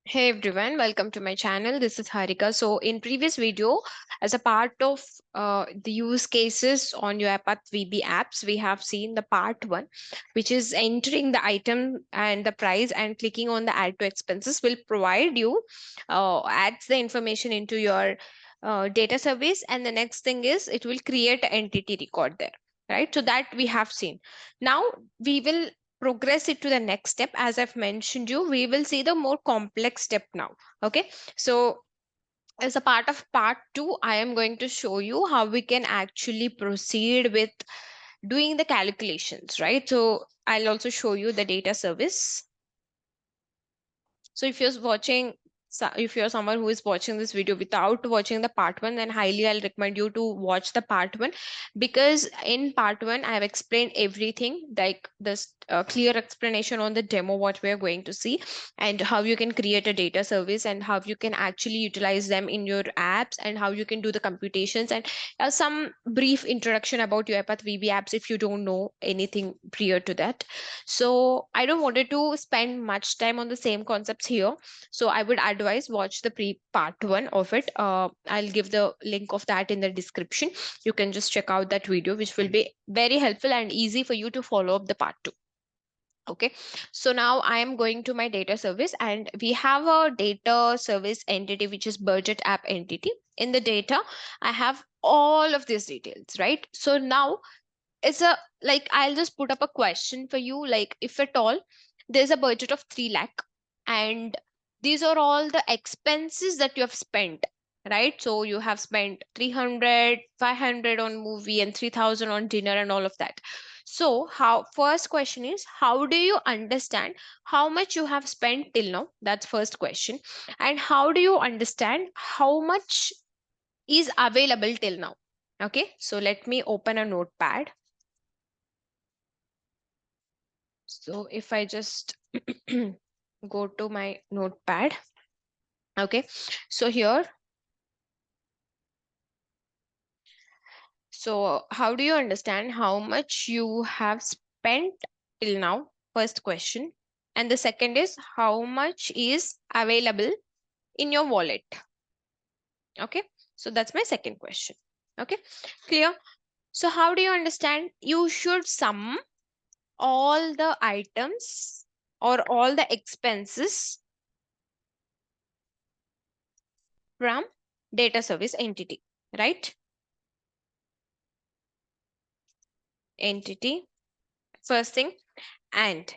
Hey everyone, welcome to my channel. This is Harika. So in previous video, as a part of the use cases on UiPath VB apps, we have seen the part one, which is entering the item and the price and clicking on the add to expenses will provide you, adds the information into your data service. And the next thing is it will create an entity record there, right? So that we have seen. Now we will progress it to the next step. As I've mentioned you, we will see the more complex step now. Okay, so as a part of part two, I am going to show you how we can actually proceed with doing the calculations, right? So I'll also show you the data service. So if you're someone who is watching this video without watching the part one, then highly I'll recommend you to watch the part one, because in part one I have explained everything, like this clear explanation on the demo what we are going to see, and how you can create a data service and how you can actually utilize them in your apps, and how you can do the computations, and some brief introduction about your UiPath VB apps if you don't know anything prior to that. So I don't wanted to spend much time on the same concepts here. So I would advise watch the pre part one of it. I'll give the link of that in the description. You can just check out that video, which will be very helpful and easy for you to follow up the part two. Okay, so now I am going to my data service, and we have a data service entity, which is budget app entity. In the data, I have all of these details, right? So now it's a, like, I'll just put up a question for you, like, if at all there's a budget of 3 lakh, and these are all the expenses that you have spent, right? So you have spent 300, 500 on movie and 3000 on dinner and all of that. So how, first question is, how do you understand how much you have spent till now? That's first question. And how do you understand how much is available till now? Okay, so let me open a notepad. So if I just go to my notepad, okay, so here, so how do you understand how much you have spent till now? First question. And the second is, how much is available in your wallet? Okay, so that's my second question. Okay, clear? So how do you understand? You should sum all the items or all the expenses from data service entity, right? Entity, first thing. And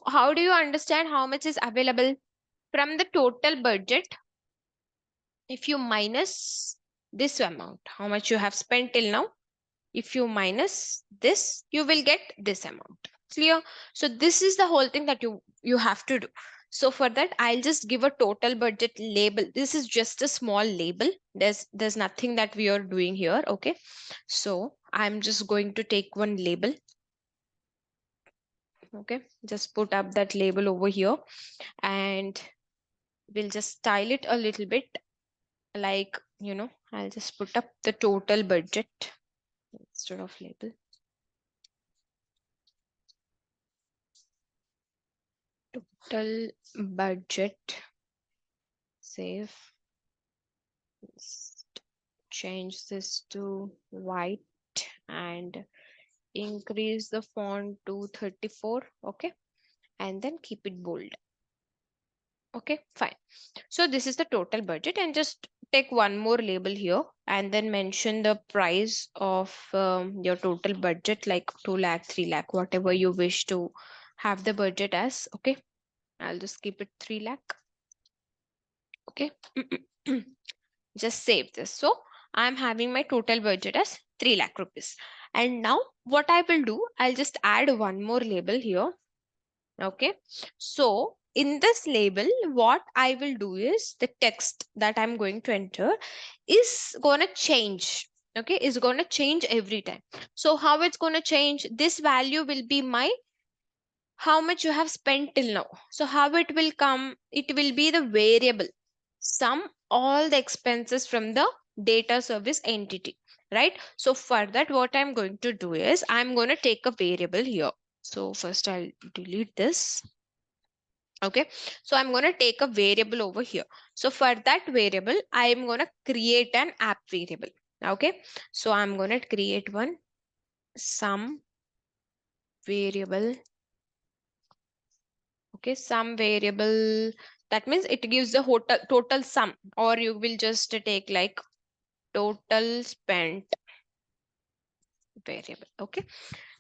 how do you understand how much is available? From the total budget, if you minus this amount, how much you have spent till now, if you minus this, you will get this amount. Clear? So this is the whole thing that you have to do. So for that, I'll just give a total budget label. This is just a small label. There's nothing that we are doing here. Okay, so I'm just going to take one label. Okay, just put up that label over here, and we'll just style it a little bit, like, I'll just put up the total budget instead of label. Total budget, save, change this to white and increase the font to 34. Okay, and then keep it bold. Okay, fine. So this is the total budget, and just take one more label here and then mention the price of your total budget, like 2 lakh, 3 lakh, whatever you wish to have the budget as. Okay, I'll just keep it 3 lakh. Okay, just save this. So I'm having my total budget as 3 lakh rupees. And now what I will do, I'll just add one more label here. Okay, so in this label, what I will do is the text that I'm going to enter is going to change. Okay, is going to change every time. So how it's going to change? This value will be my how much you have spent till now. So how it will come? It will be the variable. Sum all the expenses from the data service entity, right? So for that, what I'm going to do is I'm going to take a variable here. So first I'll delete this. Okay, so I'm going to take a variable over here. So for that variable, I'm going to create an app variable. Okay, so I'm going to create one sum variable. Okay, sum variable. That means it gives the total sum, or you will just take like total spent variable. Okay,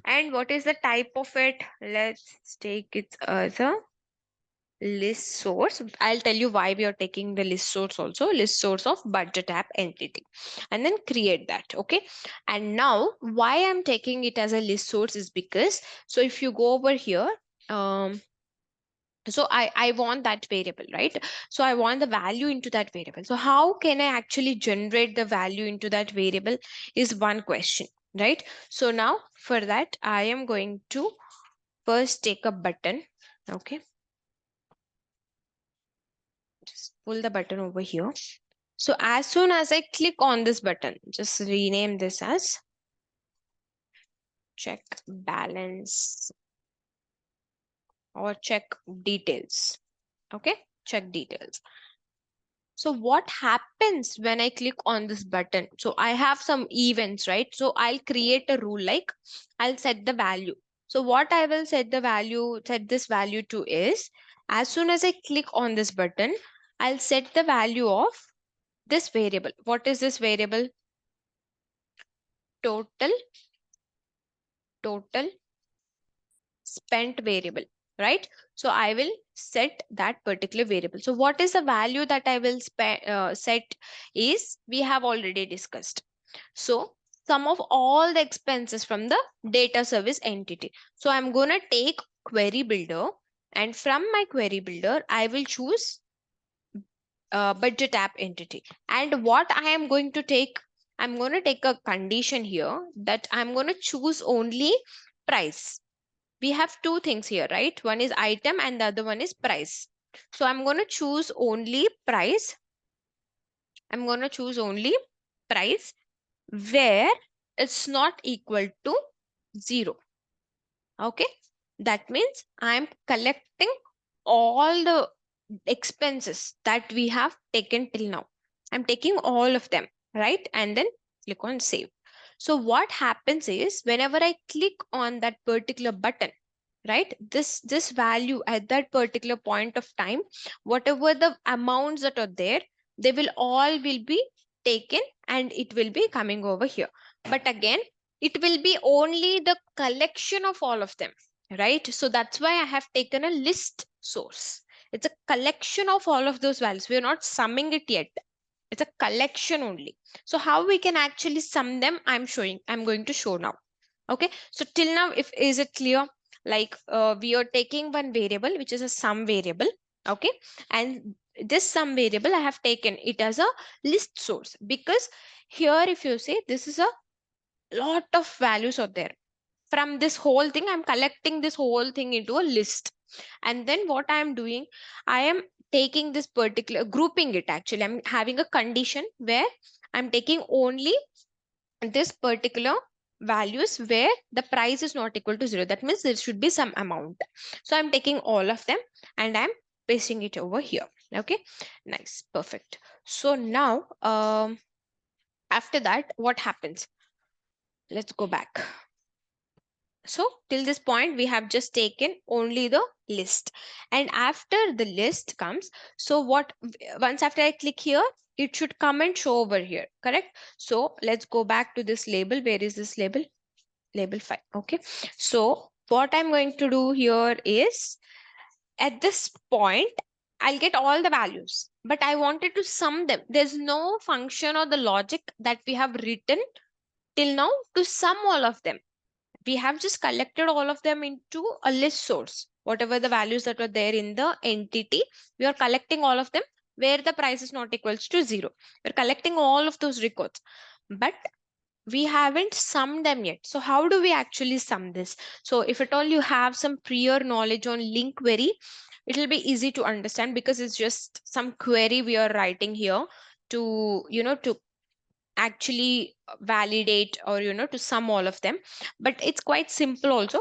and what is the type of it? Let's take it as a list source. I'll tell you why we are taking the list source also. List source of budget app entity, and then create that. Okay, and now why I'm taking it as a list source is because, so if you go over here, so I want that variable, right? So I want the value into that variable. So how can I actually generate the value into that variable is one question, right? So now for that, I am going to first take a button. Okay, just pull the button over here. So as soon as I click on this button, just rename this as check balance or check details. Okay, check details. So what happens when I click on this button? So I have some events, right? So I'll create a rule like I'll set the value. So what I will set this value to is, as soon as I click on this button, I'll set the value of this variable. What is this variable? Total, total spent variable, right? So I will set that particular variable. So what is the value that I will set is, we have already discussed. So sum of all the expenses from the data service entity. So I'm going to take query builder, and from my query builder, I will choose budget app entity. And what I am going to take, I'm going to take a condition here that I'm going to choose only price. We have two things here, right? One is item and the other one is price. So I'm going to choose only price. I'm going to choose only price where it's not equal to 0. Okay. That means I'm collecting all the expenses that we have taken till now. I'm taking all of them, right? And then click on save. So what happens is, whenever I click on that particular button, right, this value at that particular point of time, whatever the amounts that are there, they will all will be taken and it will be coming over here. But again, it will be only the collection of all of them, right? So that's why I have taken a list source. It's a collection of all of those values. We are not summing it yet. It's a collection only. So how we can actually sum them, I'm going to show now. Okay, so till now, if is it clear? Like we are taking one variable which is a sum variable. Okay, and this sum variable I have taken it as a list source, because here if you say, this is a lot of values are there. From this whole thing, I'm collecting this whole thing into a list. And then what I am doing, I am taking this particular grouping it. Actually, I'm having a condition where I'm taking only this particular values where the price is not equal to 0. That means there should be some amount. So I'm taking all of them and I'm pasting it over here. Okay, nice, perfect. So now after that, what happens? Let's go back. So till this point, we have just taken only the list. And after the list comes, so what, once after I click here, it should come and show over here, correct? So let's go back to this label. Where is this label? Label 5. Okay. So what I'm going to do here is, at this point, I'll get all the values, but I wanted to sum them. There's no function or the logic that we have written till now to sum all of them. We have just collected all of them into a list source. Whatever the values that were there in the entity, we are collecting all of them where the price is not equals to 0. We're collecting all of those records, but we haven't summed them yet. So how do we actually sum this? So if at all you have some prior knowledge on link query, it will be easy to understand, because it's just some query we are writing here to, to actually validate, or to sum all of them. But it's quite simple also.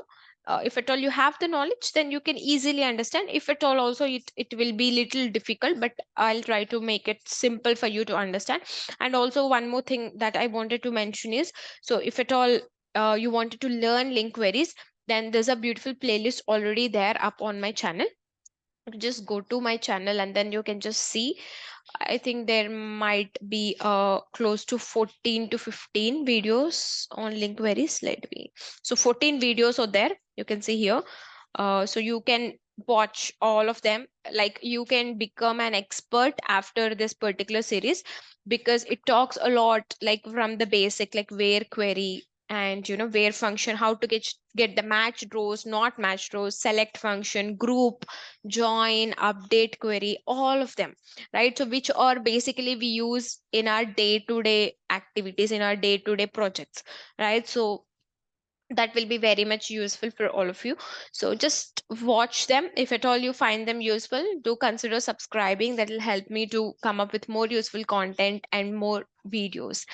if at all you have the knowledge, then you can easily understand. If at all also it will be little difficult, but I'll try to make it simple for you to understand. And also one more thing that I wanted to mention is, so if at all you wanted to learn link queries, then there's a beautiful playlist already there up on my channel. Just go to my channel and then you can just see. I think there might be close to 14 to 15 videos on link queries. Let me. So 14 videos are there. You can see here. So you can watch all of them. Like you can become an expert after this particular series, because it talks a lot, like from the basic, like where query, and where function, how to get the matched rows, not matched rows, select function, group, join, update query, all of them, right? So which are basically we use in our day to day activities, in our day to day projects, right? So that will be very much useful for all of you. So just watch them. If at all you find them useful, do consider subscribing. That will help me to come up with more useful content and more videos.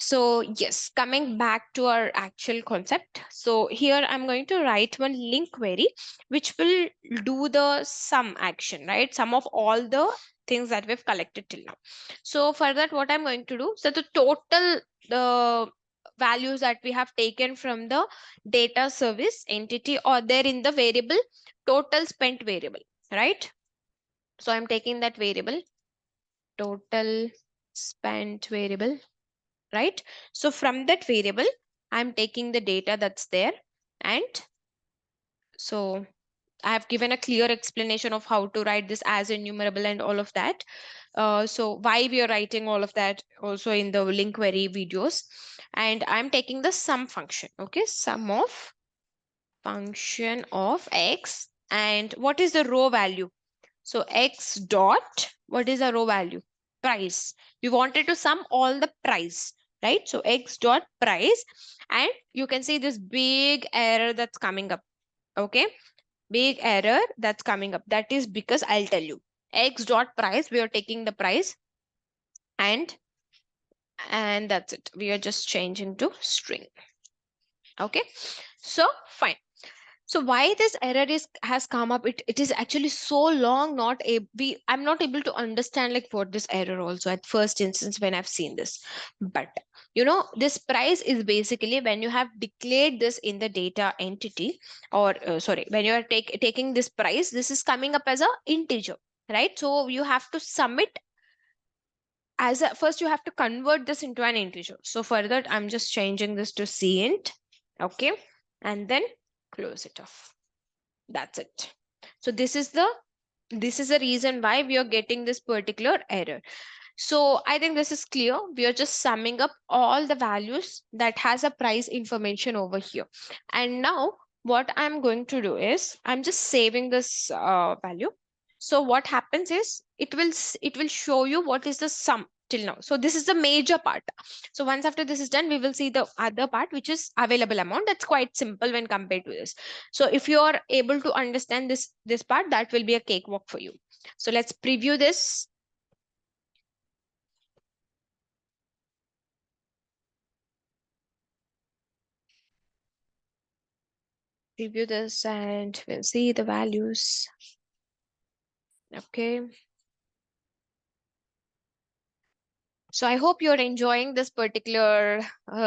So yes, coming back to our actual concept. So here I'm going to write one link query which will do the sum action, right? Sum of all the things that we've collected till now. So for that, what I'm going to do, so the total the values that we have taken from the data service entity, or there in the variable total spent variable, right? So I'm taking that variable total spent variable, right? So from that variable, I'm taking the data that's there. And so I have given a clear explanation of how to write this as enumerable and all of that. So why we are writing all of that also in the link query videos. And I'm taking the sum function. Okay, sum of function of x. And what is the row value? So x dot, what is the row value? Price. We wanted to sum all the price, right? So x dot price. And you can see this big error that's coming up. Okay, big error that's coming up. That is because I'll tell you, x dot price, we are taking the price, and that's it. We are just changing to string. Okay, so fine. So why this error has come up? It is actually so long. I'm not able to understand like what this error also at first instance when I've seen this. But this price is basically when you have declared this in the data entity, or sorry, when you are taking this price, this is coming up as a integer, right? So you have to submit as a first you have to convert this into an integer. So for that, I'm just changing this to cint. Okay, and then close it off. That's it. So this is the reason why we are getting this particular error. So I think this is clear. We are just summing up all the values that has a price information over here. And now what I'm going to do is I'm just saving this value. So what happens is it will show you what is the sum till now. So this is the major part. So once after this is done, we will see the other part, which is available amount. That's quite simple when compared to this. So if you are able to understand this part, that will be a cakewalk for you. So let's preview this. Preview this and we'll see the values. Okay. So I hope you're enjoying this particular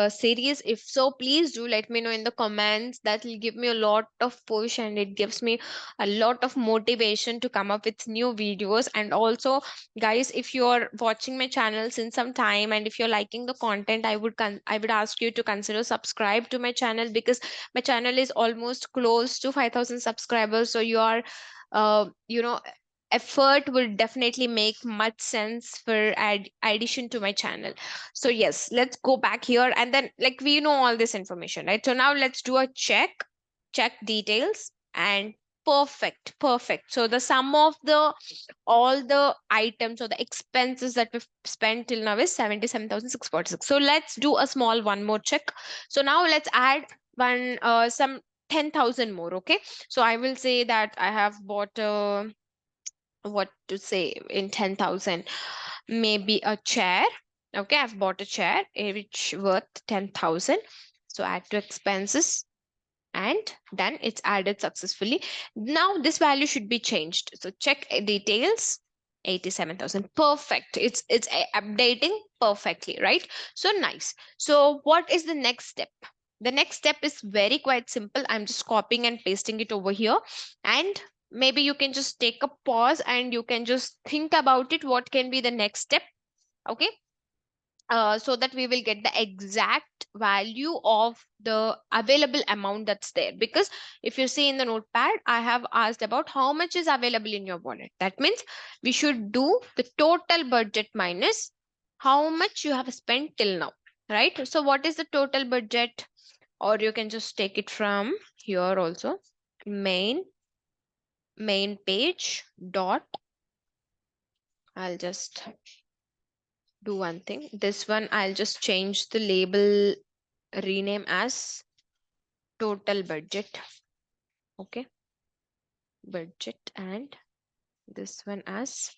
series. If so, please do let me know in the comments. That will give me a lot of push and it gives me a lot of motivation to come up with new videos. And also, guys, if you're watching my channel since some time and if you're liking the content, I would ask you to consider subscribe to my channel, because my channel is almost close to 5,000 subscribers. So you are, effort will definitely make much sense for addition to my channel. So yes, let's go back here, and then like we know all this information, right? So now let's do a check details, and perfect. So the sum of the all the items or the expenses that we've spent till now is 77,646. So let's do a small one more check. So now let's add one some 10,000 more. Okay, so I will say that I have bought what to say in 10,000, maybe a chair. Okay, I've bought a chair which worth 10,000. So add to expenses. and done, it's added successfully. Now this value should be changed, so check details, 87,000. Perfect, it's updating perfectly, right? So nice. So what is the next step? The next step is very quite simple. I'm just copying and pasting it over here, and maybe you can just take a pause and you can just think about it, what can be the next step. Okay, so that we will get the exact value of the available amount that's there. Because if you see in the notepad, I have asked about how much is available in your wallet. That means we should do the total budget minus how much you have spent till now, right? So what is the total budget? Or you can just take it from here also, main page dot, I'll just do one thing. This one I'll just change the label, rename as total budget. Okay, budget, and this one as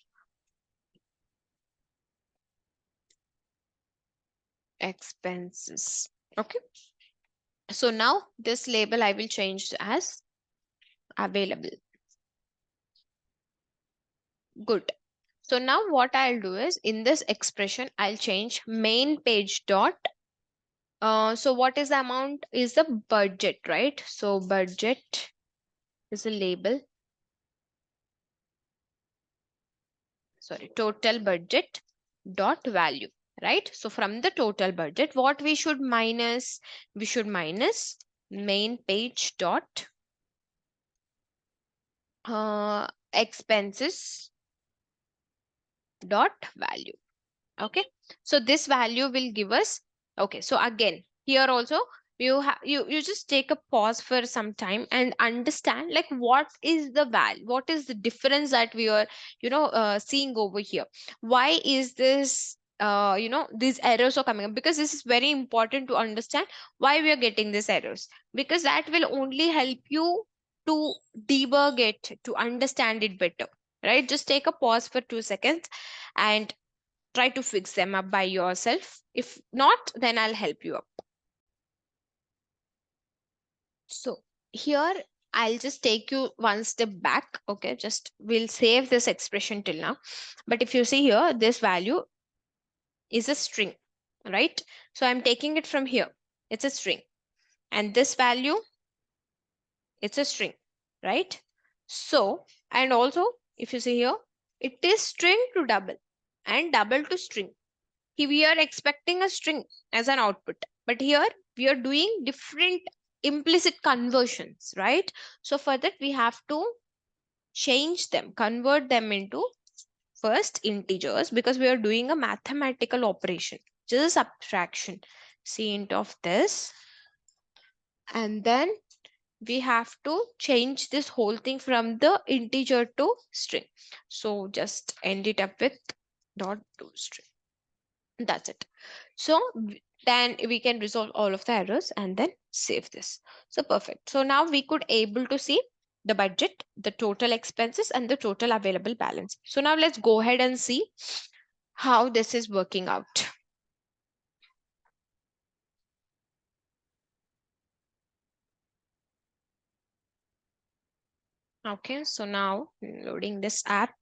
expenses. Okay, so now this label I will change as available. Good. So now what I'll do is, in this expression I'll change main page dot, so what is the amount is the budget, right? So budget is a label, sorry, total budget dot value, right? So from the total budget, what we should minus? We should minus main page dot expenses dot value. Okay, so this value will give us. Okay, so again here also you have you just take a pause for some time and understand, like, what is the value, what is the difference that we are seeing over here. Why is this these errors are coming up? Because this is very important to understand why we are getting these errors, because that will only help you to debug it, to understand it better, right? Just take a pause for 2 seconds and try to fix them up by yourself. If not, then I'll help you up. So here I'll just take you one step back. Okay, just we'll save this expression till now. But if you see here, this value is a string, right? So I'm taking it from here. It's a string. And this value, it's a string, right? So, and also if you see here, it is string to double and double to string. Here we are expecting a string as an output, but here we are doing different implicit conversions, right? So for that we have to change them, convert them into first integers, because we are doing a mathematical operation, just subtraction, C int of this, and then we have to change this whole thing from the integer to string. So just end it up with dot to string. That's it. So then we can resolve all of the errors and then save this. So perfect. So now we could able to see the budget, the total expenses, and the total available balance. So now let's go ahead and see how this is working out. Okay, so now loading this app.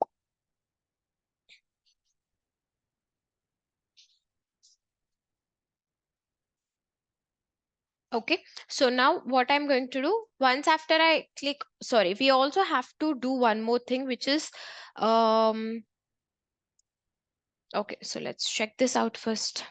Okay, so now what I'm going to do, once after I click, sorry, we also have to do one more thing, which is, okay, so let's check this out first.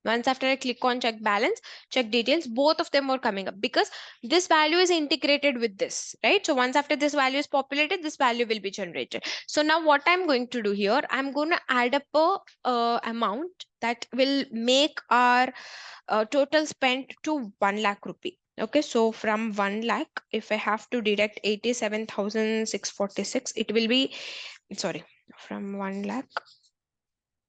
Once after I click on check balance, check details, both of them are coming up because this value is integrated with this, right? So once after this value is populated, this value will be generated. So now what I'm going to do here, I'm going to add up a amount that will make our total spent to 1 lakh rupee. Okay, so from 1 lakh, if I have to deduct 87,646, it will be, sorry, from 1 lakh,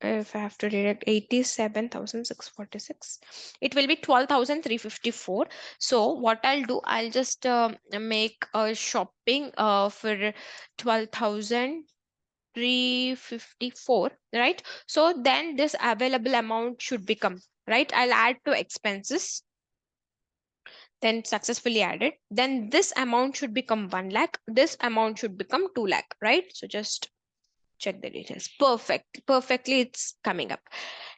if I have to deduct 87,646, it will be 12,354. So what I'll do, I'll just make a shopping for 12,354, right? So then this available amount should become, right? I'll add to expenses then successfully added, then this amount should become 1 lakh, this amount should become 2 lakh, right? So just check the details. Perfectly it's coming up.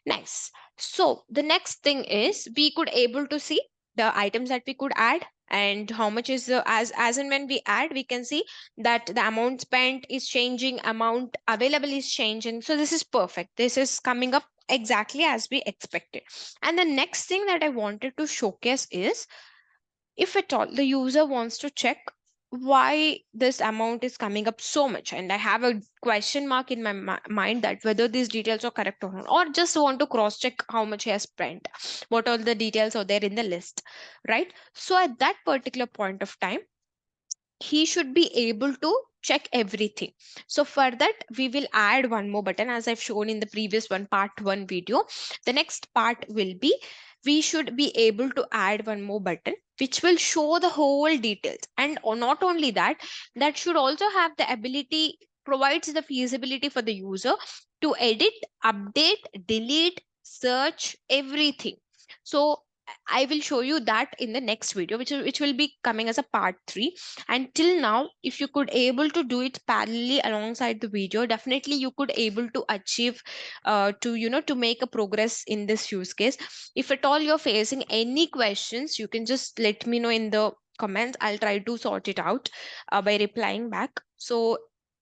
Nice. So the next thing is we could able to see the items that we could add, and how much is the, as and when we add, we can see that the amount spent is changing, amount available is changing. So this is perfect, this is coming up exactly as we expected. And the next thing that I wanted to showcase is, if at all the user wants to check why this amount is coming up so much, and I have a question mark in my mind that whether these details are correct or not, or just want to cross check how much he has spent, what all the details are there in the list, right? So at that particular point of time, he should be able to check everything. So for that, we will add one more button as I've shown in the previous one, part one video. The next part will be, we should be able to add one more button which will show the whole details. And not only that, that should also have the ability, provides the feasibility for the user to edit, update, delete, search everything. So I will show you that in the next video, which will be coming as a part 3. Until now, if you could able to do it parallelly alongside the video, definitely you could able to achieve, to to make a progress in this use case. If at all you're facing any questions, you can just let me know in the comments. I'll try to sort it out by replying back. So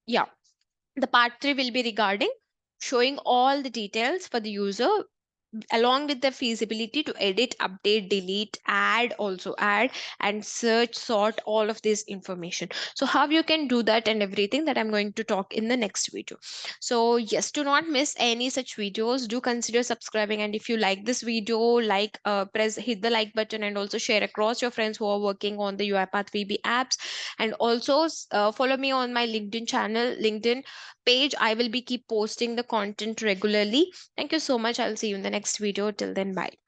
yeah, the part 3 will be regarding showing all the details for the user, along with the feasibility to edit, update, delete, add, also add, and search, sort all of this information. So how you can do that and everything, that I'm going to talk in the next video. So yes, do not miss any such videos. Do consider subscribing, and if you like this video, like, press, hit the like button, and also share across your friends who are working on the UiPath VB apps. And also follow me on my LinkedIn page. I will be keep posting the content regularly. Thank you so much. I'll see you in the next video. Till then, bye.